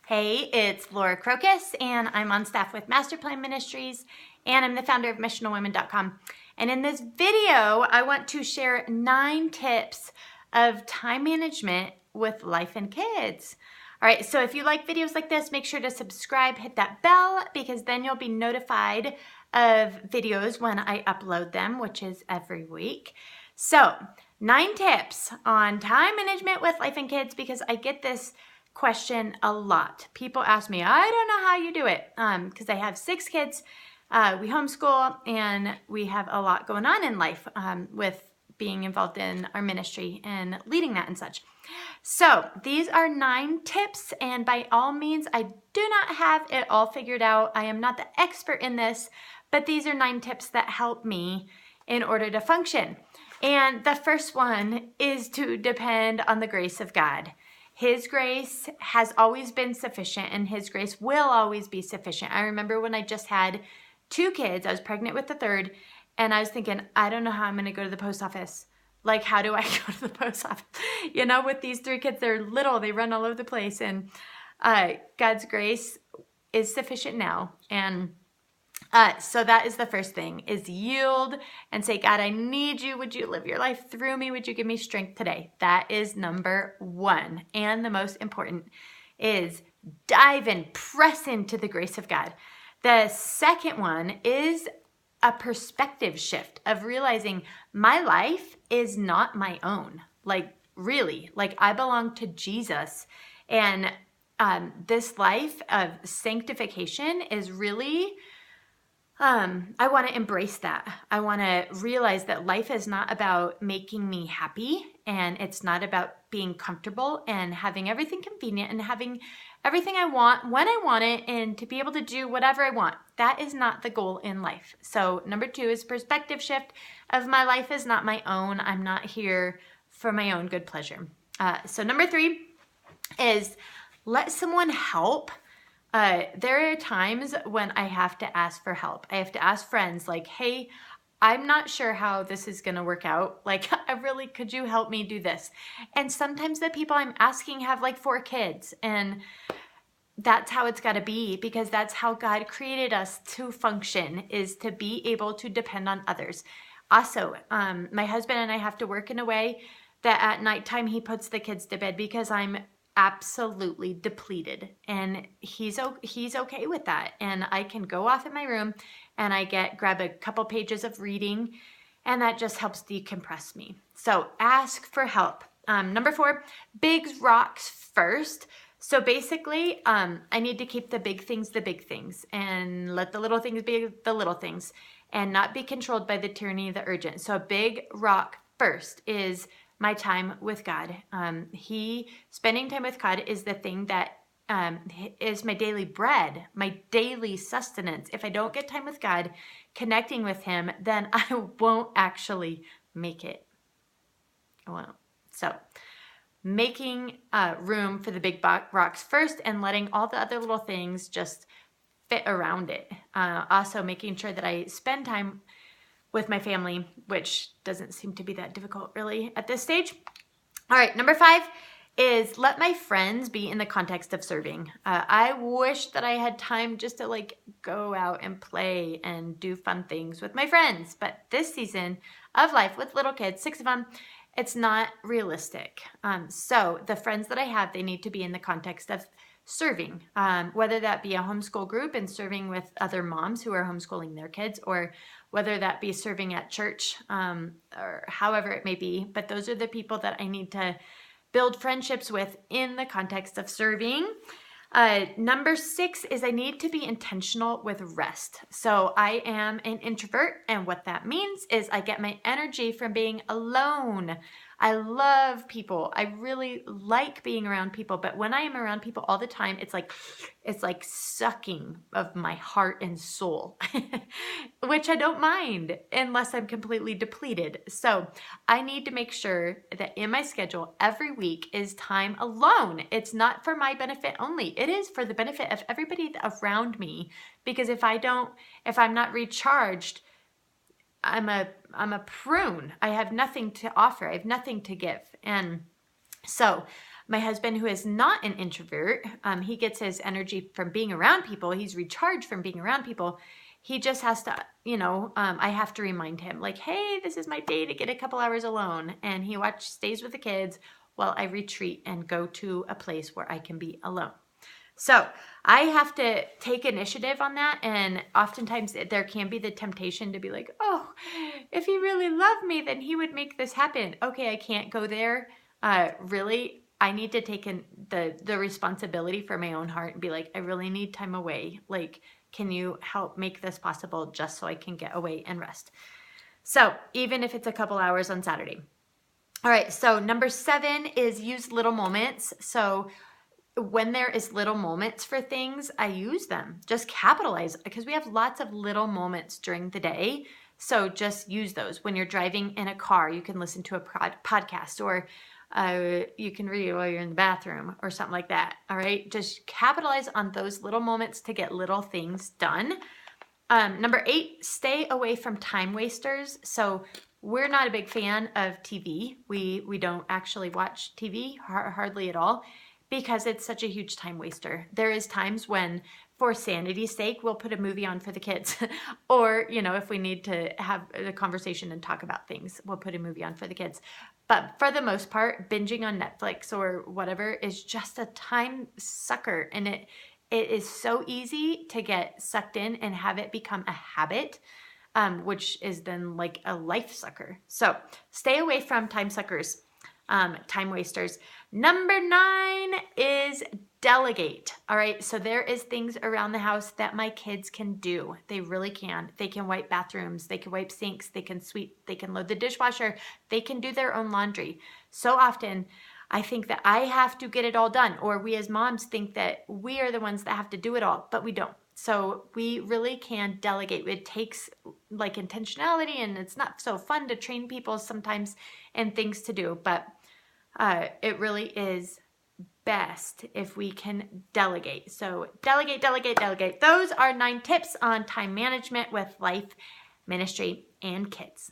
Hey, it's Laura Crocus, and I'm on staff with Masterplan Ministries, and I'm the founder of missionalwomen.com. And in this video, I want to share 9 tips of time management with life and kids. All right, so if you like videos like this, make sure to subscribe, hit that bell, because then you'll be notified of videos when I upload them, which is every week. So 9 tips on time management with life and kids, because I get this question a lot. People ask me, I don't know how you do it, because I have 6 kids. We homeschool, and we have a lot going on in life with being involved in our ministry and leading that and such. So these are 9 tips, and by all means, I do not have it all figured out. I am not the expert in this, but these are 9 tips that help me in order to function. And the first one is to depend on the grace of God. His grace has always been sufficient, and His grace will always be sufficient. I remember when I just had 2 kids, I was pregnant with the 3rd, and I was thinking, I don't know how I'm going to go to the post office. Like, how do I go to the post office? You know, with these 3 kids, they're little, they run all over the place, and God's grace is sufficient now. And so that is the first thing, is yield and say, God, I need you. Would you live your life through me? Would you give me strength today? That is number 1. And the most important is dive and press into the grace of God. The second one is a perspective shift of realizing my life is not my own. Like, really, like I belong to Jesus. And this life of sanctification is really... I want to embrace that. I want to realize that life is not about making me happy, and it's not about being comfortable and having everything convenient and having everything I want when I want it and to be able to do whatever I want. That is not the goal in life. So number 2 is perspective shift of my life is not my own. I'm not here for my own good pleasure. So number 3 is let someone help. There are times when I have to ask for help. I have to ask friends like, hey, I'm not sure how this is going to work out. Like, could you help me do this? And sometimes the people I'm asking have like 4 kids, and that's how it's got to be, because that's how God created us to function, is to be able to depend on others. Also, my husband and I have to work in a way that at nighttime he puts the kids to bed, because I'm absolutely depleted, and he's okay with that, and I can go off in my room and I grab a couple pages of reading, and that just helps decompress me. So ask for help. Number 4, big rocks first. So basically, I need to keep the big things and let the little things be the little things, and not be controlled by the tyranny of the urgent. So a big rock first is my time with God. Spending time with God is the thing that is my daily bread, my daily sustenance. If I don't get time with God, connecting with Him, then I won't actually make it. I won't. So making room for the big rocks first, and letting all the other little things just fit around it. Also making sure that I spend time with my family, which doesn't seem to be that difficult really at this stage. All right, number 5 is let my friends be in the context of serving. I wish that I had time just to like go out and play and do fun things with my friends, but this season of life with little kids, 6 of them, it's not realistic. So the friends that I have, they need to be in the context of serving, whether that be a homeschool group and serving with other moms who are homeschooling their kids, or whether that be serving at church, or however it may be. But those are the people that I need to build friendships with in the context of serving. Number 6 is I need to be intentional with rest. So I am an introvert, and what that means is I get my energy from being alone. I love people. I really like being around people, but when I am around people all the time, it's like sucking of my heart and soul, which I don't mind unless I'm completely depleted. So I need to make sure that in my schedule every week is time alone. It's not for my benefit only. It is for the benefit of everybody around me, because if I'm not recharged, I'm a prune. I have nothing to offer. I have nothing to give. And so My husband, who is not an introvert, he gets his energy from being around people. He's recharged from being around people. He just has to, I have to remind him, like, hey, this is my day to get a couple hours alone. And he stays with the kids while I retreat and go to a place where I can be alone. So I have to take initiative on that. And oftentimes there can be the temptation to be like, oh, if he really loved me, then he would make this happen. Okay, I can't go there. Really, I need to take the responsibility for my own heart and be like, I really need time away. Like, can you help make this possible just so I can get away and rest? So even if it's a couple hours on Saturday. All right, so number 7 is use little moments. So when there is little moments for things, I use them. Just capitalize, because we have lots of little moments during the day. So just use those. When you're driving in a car, you can listen to a podcast, or you can read while you're in the bathroom or something like that. All right, just capitalize on those little moments to get little things done. Number 8, stay away from time wasters. So we're not a big fan of TV. We don't actually watch TV hardly at all, because it's such a huge time waster. There is times when, for sanity's sake, we'll put a movie on for the kids. Or, if we need to have a conversation and talk about things, we'll put a movie on for the kids. But for the most part, binging on Netflix or whatever is just a time sucker. And it is so easy to get sucked in and have it become a habit, which is then like a life sucker. So stay away from time suckers. Time wasters. Number 9 is delegate. All right. So there is things around the house that my kids can do. They really can. They can wipe bathrooms. They can wipe sinks. They can sweep. They can load the dishwasher. They can do their own laundry. So often I think that I have to get it all done, or we as moms think that we are the ones that have to do it all, but we don't. So we really can delegate. It takes like intentionality, and it's not so fun to train people sometimes and things to do, but it really is best if we can delegate. So delegate, delegate, delegate. Those are 9 tips on time management with life, ministry, and kids.